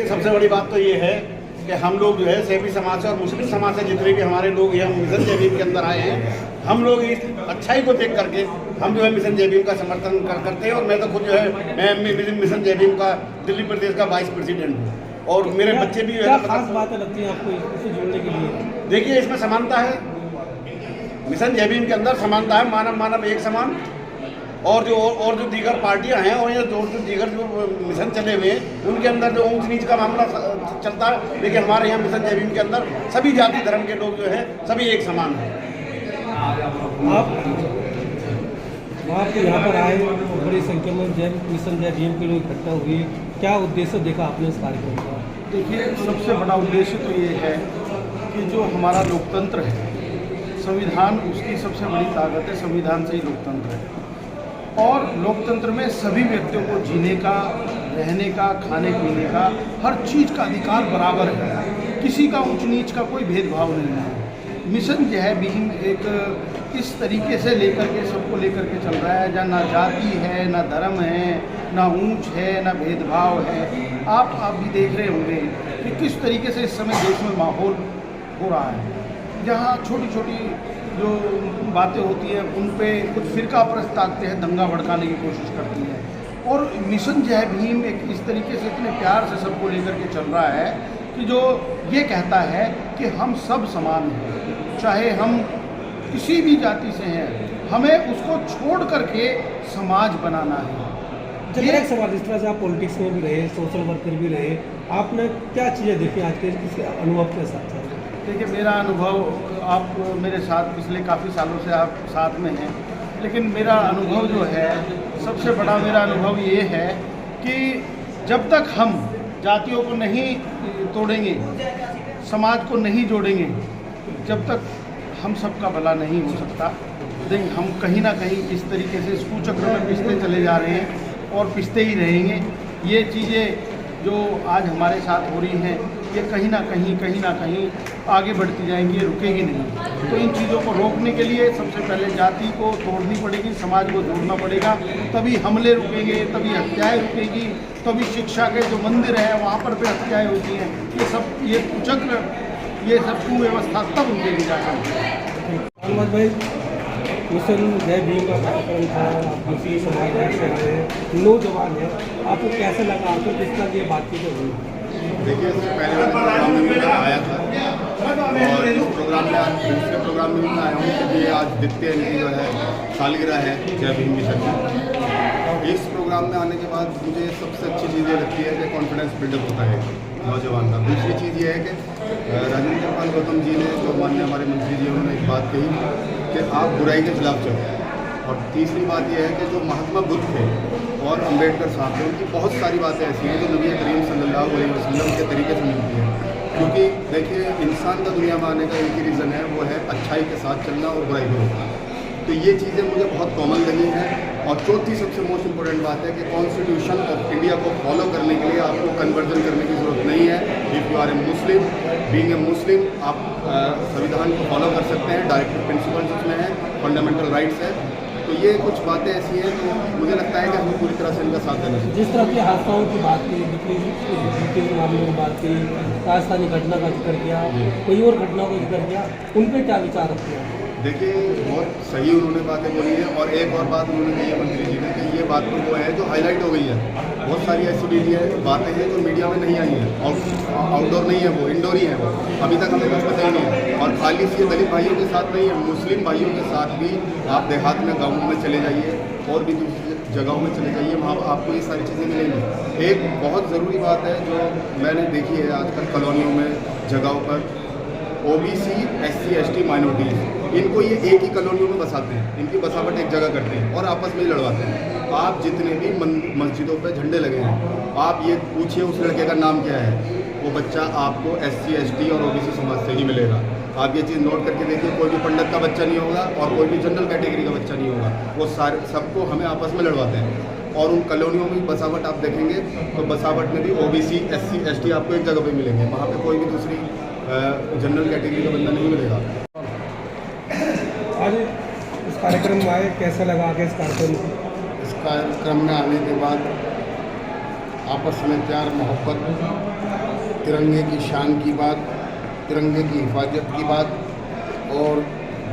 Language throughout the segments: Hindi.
सबसे बड़ी बात तो ये है कि हम लोग जो है सैफी समाज से और मुस्लिम समाज से जितने भी हमारे लोग यहाँ मिशन जय भीम के अंदर आए हैं, हम लोग इस अच्छाई को देख करके हम जो है मिशन जय भीम का समर्थन करते हैं। और मैं तो खुद जो है मैं मिशन जय भीम का दिल्ली प्रदेश का वाइस प्रेसिडेंट हूँ और मेरे बच्चे भी क्या खास बातें लगती हैं आपको इससे जुड़ने के लिए? देखिए, इसमें समानता है। मिशन जय भीम के अंदर समानता है, मानव मानव एक समान। और जो दीगर पार्टियां हैं और ये जो दीगर जो मिशन चले हुए हैं उनके अंदर जो ऊंच नीच का मामला चलता है, लेकिन हमारे यहाँ मिशन जय भीम के अंदर सभी जाति धर्म के लोग जो है सभी एक समान हैं। आप यहाँ पर आए और बड़ी संख्या में मिशन जय भीम के लोग इकट्ठा हुए, क्या उद्देश्य देखा आपने इस कार्यक्रम का? देखिए, सबसे बड़ा उद्देश्य तो ये है कि जो हमारा लोकतंत्र है, संविधान उसकी सबसे बड़ी ताकत है, संविधान से ही लोकतंत्र है। और लोकतंत्र में सभी व्यक्तियों को जीने का, रहने का, खाने पीने का, हर चीज़ का अधिकार बराबर है। किसी का ऊंच नीच का कोई भेदभाव नहीं है। मिशन जय भीम एक इस तरीके से लेकर के सबको लेकर के चल रहा है, जहाँ ना जाति है, ना धर्म है, ना ऊंच है, ना भेदभाव है। आप भी देख रहे होंगे कि किस तरीके से इस समय देश में माहौल हो रहा है, जहाँ छोटी छोटी जो बातें होती हैं उन पे कुछ फिरका प्रस्त ताकते हैं, दंगा भड़काने की कोशिश करती हैं। और मिशन जय भीम एक इस तरीके से इतने प्यार से सबको लेकर के चल रहा है कि जो ये कहता है कि हम सब समान हैं, चाहे हम किसी भी जाति से हैं, हमें उसको छोड़ करके समाज बनाना है। जनरल सवाल, जिस तरह से आप पॉलिटिक्स में भी रहे, सोशल वर्कर भी रहे, आपने क्या चीज़ें देखी आज के इसके अनुभव के साथ? देखिए, मेरा अनुभव, आप मेरे साथ पिछले काफ़ी सालों से आप साथ में हैं, लेकिन मेरा अनुभव जो है, सबसे बड़ा मेरा अनुभव ये है कि जब तक हम जातियों को नहीं तोड़ेंगे, समाज को नहीं जोड़ेंगे, जब तक हम सबका भला नहीं हो सकता। लेकिन हम कहीं ना कहीं इस तरीके से इस कुचक्र में पिसते चले जा रहे हैं और पिसते ही रहेंगे। ये चीज़ें जो आज हमारे साथ हो रही हैं, ये कहीं ना कहीं आगे बढ़ती जाएंगी, ये रुकेगी नहीं। तो इन चीज़ों को रोकने के लिए सबसे पहले जाति को तोड़नी पड़ेगी, समाज को जोड़ना पड़ेगा, तभी हमले रुकेंगे, तभी हत्याएं रुकेगी, तभी शिक्षा के जो मंदिर हैं वहाँ पर भी हत्याएं होती हैं। ये कुचक्र, ये सब कुव्यवस्था तब रुकेगी जाकर। मोहम्मद भाई, मिशन जय भीम का कार्यक्रम था, आप किसी समाज से नौजवान है, आपको कैसे लगा? आपको किस तरह की बातचीत हुई? देखिए, इससे पहले वाले प्रोग्राम में भी मैं आया था और इस प्रोग्राम में दूसरे प्रोग्राम में भी मैं आया हूँ, क्योंकि आज द्वितीय जो है सालगिरह है जय भीम मिशन की। इस प्रोग्राम में आने के बाद मुझे सबसे अच्छी चीज़ ये लगती है कि कॉन्फिडेंस बिल्डअप होता है नौजवान का। दूसरी चीज़ ये है कि राजेंद्र पाल गौतम जी ने, जो माननीय हमारे मंत्री जी, उन्होंने एक बात कही कि आप बुराई के खिलाफ चलो। और तीसरी बात यह है कि जो महात्मा बुद्ध थे और अंबेडकर साहब थे, उनकी बहुत सारी बातें ऐसी हैं जो नबी करीम सल्लल्लाहु अलैहि वसल्लम के तरीके से मिलती हैं। क्योंकि देखिए, इंसान का दुनिया में आने का एक ही रीज़न है, वो है अच्छाई के साथ चलना और बुराई को रोकना। तो ये चीज़ें मुझे बहुत कॉमन लगी हैं। और चौथी सबसे मोस्ट इम्पोर्टेंट बात है कि कॉन्स्टिट्यूशन ऑफ इंडिया को फॉलो करने के लिए आपको कन्वर्जन करने की ज़रूरत नहीं है। If you are a Muslim, being a Muslim, आप संविधान को फॉलो कर सकते हैं। डायरेक्टिव प्रिंसिपल्स उसमें हैं, फंडामेंटल राइट्स है। तो ये कुछ बातें ऐसी हैं तो मुझे लगता है कि हमें पूरी तरह से इनका साथ देना चाहिए। जिस तरह की हादसाओं की बात की, के मामले की बात की, राजस्थानी घटना का जिक्र किया, कोई और घटनाओं का जिक्र किया, उन पर क्या विचार रखते हैं? देखिए, बहुत सही उन्होंने बातें बोली है। और एक और बात उन्होंने कही है मंत्री जी ने कि ये बात तो वो है जो हाईलाइट हो गई है। बहुत सारी ऐसी बातें हैं जो मीडिया में नहीं आई हैं, और आउटडोर नहीं है, वो इंडोर ही है। वो अभी तक हमें कुछ पता ही नहीं है। और खाली से दलित भाइयों के साथ नहीं है, मुस्लिम भाइयों के साथ भी आप देहात में, गाँव में चले जाइए और भी दूसरी जगहों में चले जाइए, वहाँ आपको ये सारी चीज़ें मिलेंगी। एक बहुत ज़रूरी बात है जो मैंने देखी है आजकल कॉलोनियों में, जगहों पर, OBC, SC, ST माइनॉरिटीज़, इनको ये एक ही कॉलोनियों में बसाते हैं, इनकी बसावट एक जगह करते हैं और आपस में ही लड़वाते हैं। आप जितने भी मस्जिदों पे झंडे लगे हैं, आप ये पूछिए उस लड़के का नाम क्या है, वो बच्चा आपको SC, ST और OBC समाज से ही मिलेगा। आप ये चीज़ नोट करके देखिए, कोई भी पंडित का बच्चा नहीं होगा और कोई भी जनरल कैटेगरी का बच्चा नहीं होगा, वो सारे सबको हमें आपस में लड़वाते हैं। और उन कॉलोनियों में बसावट आप देखेंगे तो बसावट में भी OBC, SC, ST आपको एक जगह पे मिलेंगे, वहाँ पे कोई भी दूसरी जनरल कैटेगरी का बंदा नहीं मिलेगा। आज इस कार्यक्रम में आए, कैसा लगा आगे इस कार्यक्रम को? इस कार्यक्रम में आने के बाद आपस में प्यार मोहब्बत तिरंगे की शान की बात, तिरंगे की हिफाजत की बात और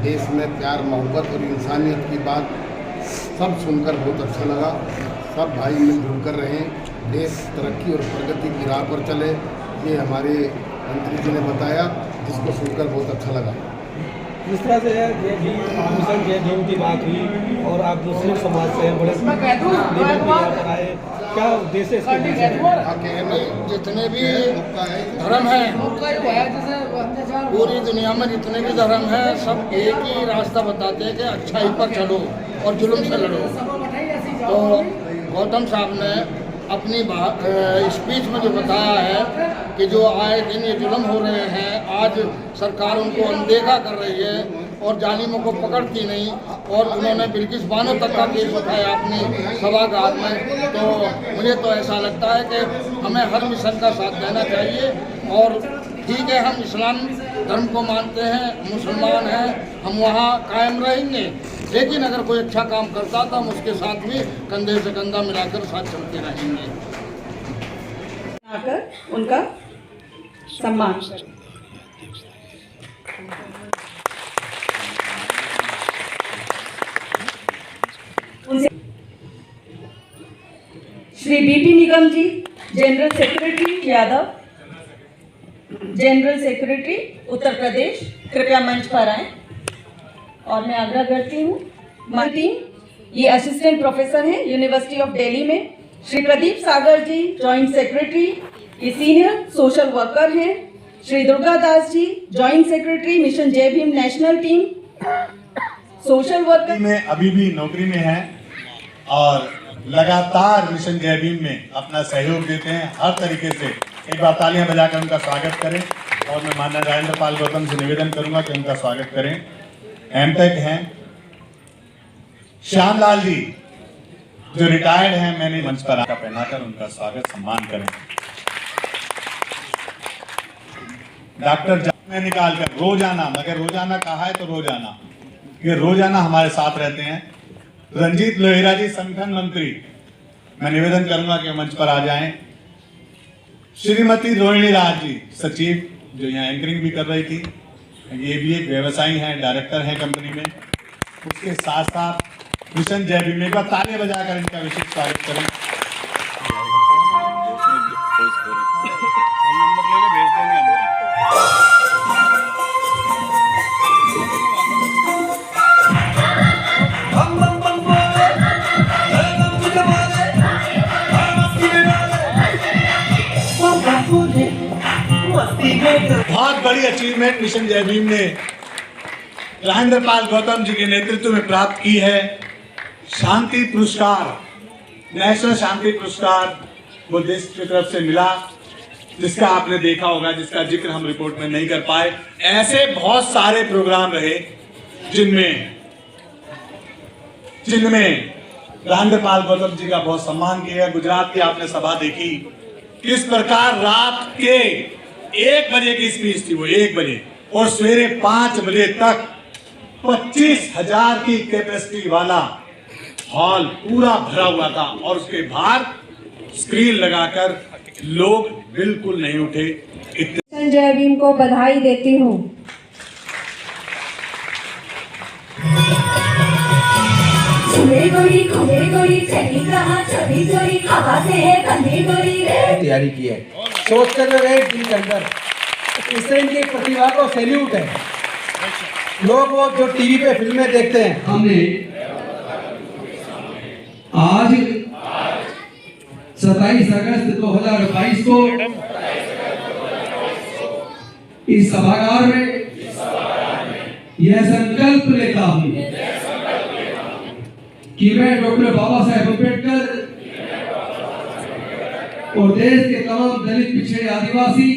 देश में प्यार मोहब्बत और इंसानियत की बात सब सुनकर बहुत अच्छा लगा। सब भाई मिलजुल कर रहें, देश तरक्की और प्रगति की राह पर चले, ये हमारे मंत्री जी ने बताया, जिसको सुनकर बहुत अच्छा लगा। जिस तरह से जय भीम मिशन जय भीम की बात हुई और आप मुस्लिम समाज से हैं, बड़े लेवल पर यहाँ पर आए, क्या उद्देश्य है इसके पीछे? जितने भी धर्म हैं, पूरी दुनिया में जितने भी धर्म हैं, सब एक ही रास्ता बताते हैं कि अच्छाई पर चलो और जुल्म से लड़ो। तो गौतम साहब ने अपनी स्पीच में जो बताया है कि जो आए दिन ये जुल्म हो रहे हैं, आज सरकार उनको अनदेखा कर रही है और जालिमों को पकड़ती नहीं, और उन्होंने बिल्किस बानो तक का केस उठाया अपनी सभागार में। तो मुझे तो ऐसा लगता है कि हमें हर मिशन का साथ देना चाहिए। और ठीक है, हम इस्लाम धर्म को मानते हैं, मुसलमान हैं, हम वहाँ कायम रहेंगे, लेकिन अगर कोई अच्छा काम करता तो हम उसके साथ भी कंधे से कंधा मिलाकर साथ चलते रहेंगे। आकर उनका सम्मान Shri BP Nigam ji, general secretary Yadav, general secretary Uttar Pradesh, कृपया मंच पर आएं। और मैं आग्रह करती हूँ टीम, ये असिस्टेंट प्रोफेसर हैं यूनिवर्सिटी ऑफ दिल्ली में, श्री प्रदीप सागर जी, जॉइंट सेक्रेटरी, ये सीनियर सोशल वर्कर हैं, Shri Durga Das ji, joint secretary mission जय Bhim national team, social worker में अभी भी नौकरी में हैं और लगातार मिशन जय भीम में अपना सहयोग देते हैं हर तरीके से। एक बार तालियां बजाकर उनका स्वागत करें और मैं माननीय राजेंद्र पाल गौतम से निवेदन करूंगा कि उनका स्वागत करें। एमटेक हैं श्यामलाल जी जो रिटायर्ड हैं, मैंने मंच पर आकर पहनाकर उनका स्वागत सम्मान करें। डॉक्टर में निकालकर रोजाना, मगर रोजाना कहा है तो रोजाना, ये रोजाना हमारे साथ रहते हैं। रंजीत लोहिरा जी संगठन मंत्री, मैं निवेदन करूंगा कि मंच पर आ जाएं। श्रीमती रोहिणी राज जी सचिव, जो यहाँ एंकरिंग भी कर रही थी, ये भी एक व्यवसायी हैं, डायरेक्टर हैं कंपनी में। उसके साथ साथ मिशन जय भीम, एक बार तालियां बजाकर इनका विशेष स्वागत करें। बहुत बड़ी अचीवमेंट मिशन जय भीम ने राजेंद्र पाल गौतम जी के नेतृत्व में प्राप्त की है। शांति पुरस्कार, नेशनल शांति पुरस्कार वो देश की तरफ से मिला, जिसका आपने देखा होगा, जिसका जिक्र हम रिपोर्ट में नहीं कर पाए। ऐसे बहुत सारे प्रोग्राम रहे जिनमें राजेंद्र पाल गौतम जी का बहुत सम्मान किया। गुजरात की आपने सभा देखी, किस प्रकार रात के 1 बजे की स्पीच थी, वो 1 बजे, और सवेरे 5 बजे तक 25,000 की कैपेसिटी वाला हॉल पूरा भरा हुआ था, और उसके बाहर स्क्रीन लगाकर लोग बिल्कुल नहीं उठे। जय भीम को बधाई देती हूँ। तैयारी की है, सोच कर रहे दिल के अंदर, इससे इनकी प्रतिभा को सैल्यूट है। लोग वो जो टीवी पे फिल्में देखते हैं, हमने आज 27 अगस्त 2022 को इस सभागार में यह संकल्प लेता हूं कि मैं डॉक्टर बाबा साहेब अम्बेडकर और देश के तमाम दलित, पिछड़े, आदिवासी,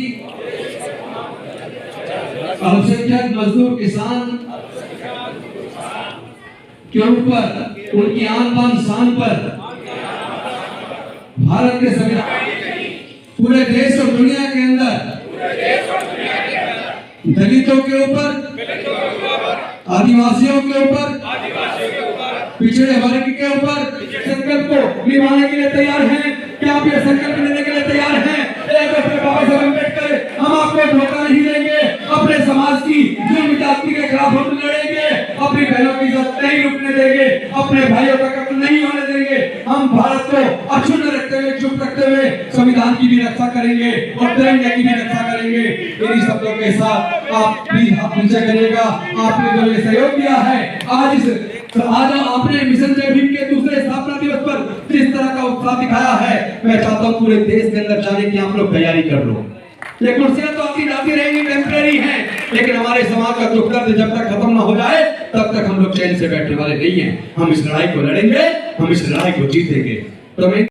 अल्पसंख्यक, मजदूर, किसान के ऊपर, उनकी आन बान शान पर भारत के संविधान, पूरे देश और दुनिया के अंदर दलितों के ऊपर, आदिवासियों के ऊपर, पिछड़े वर्ग के ऊपर संकल्प को निभाने के लिए तैयार हैं? क्या आप ये संकल्प लेने के लिए तैयार हैं? डॉक्टर बाबा साहेब अम्बेडकर हम आपको धोखा नहीं देंगे। अपने समाज की जुल्म जाति के खिलाफ हम लड़ेंगे। अपनी बहनों की इज्जत नहीं रुकने देंगे। अपने भाइयों का कत्ल नहीं होने देंगे। हम भारत को अक्षुण्ण रखते हुए, चुप रखते हुए संविधान की भी रक्षा करेंगे और तिरंगे की भी रक्षा करेंगे। इन्हीं शब्दों के साथ आप प्लीज हाथ नीचे करिएगा। आपने जो ये सहयोग दिया है, आज आपने मिशन जय भीम के दूसरे स्थापना दिवस पर जिस तरह का उत्साह दिखाया है, मैं चाहता हूँ पूरे देश के अंदर जाने की आप लोग तैयारी कर लो। ये कुर्सियां तो आती जाती रहेंगी, टेम्परेरी हैं, लेकिन हमारे समाज का दुख दर्द जब तक खत्म ना हो जाए तब तक हम लोग चैन से बैठने वाले नहीं हैं। हम इस लड़ाई को लड़ेंगे, हम इस लड़ाई को जीतेंगे। तो मैं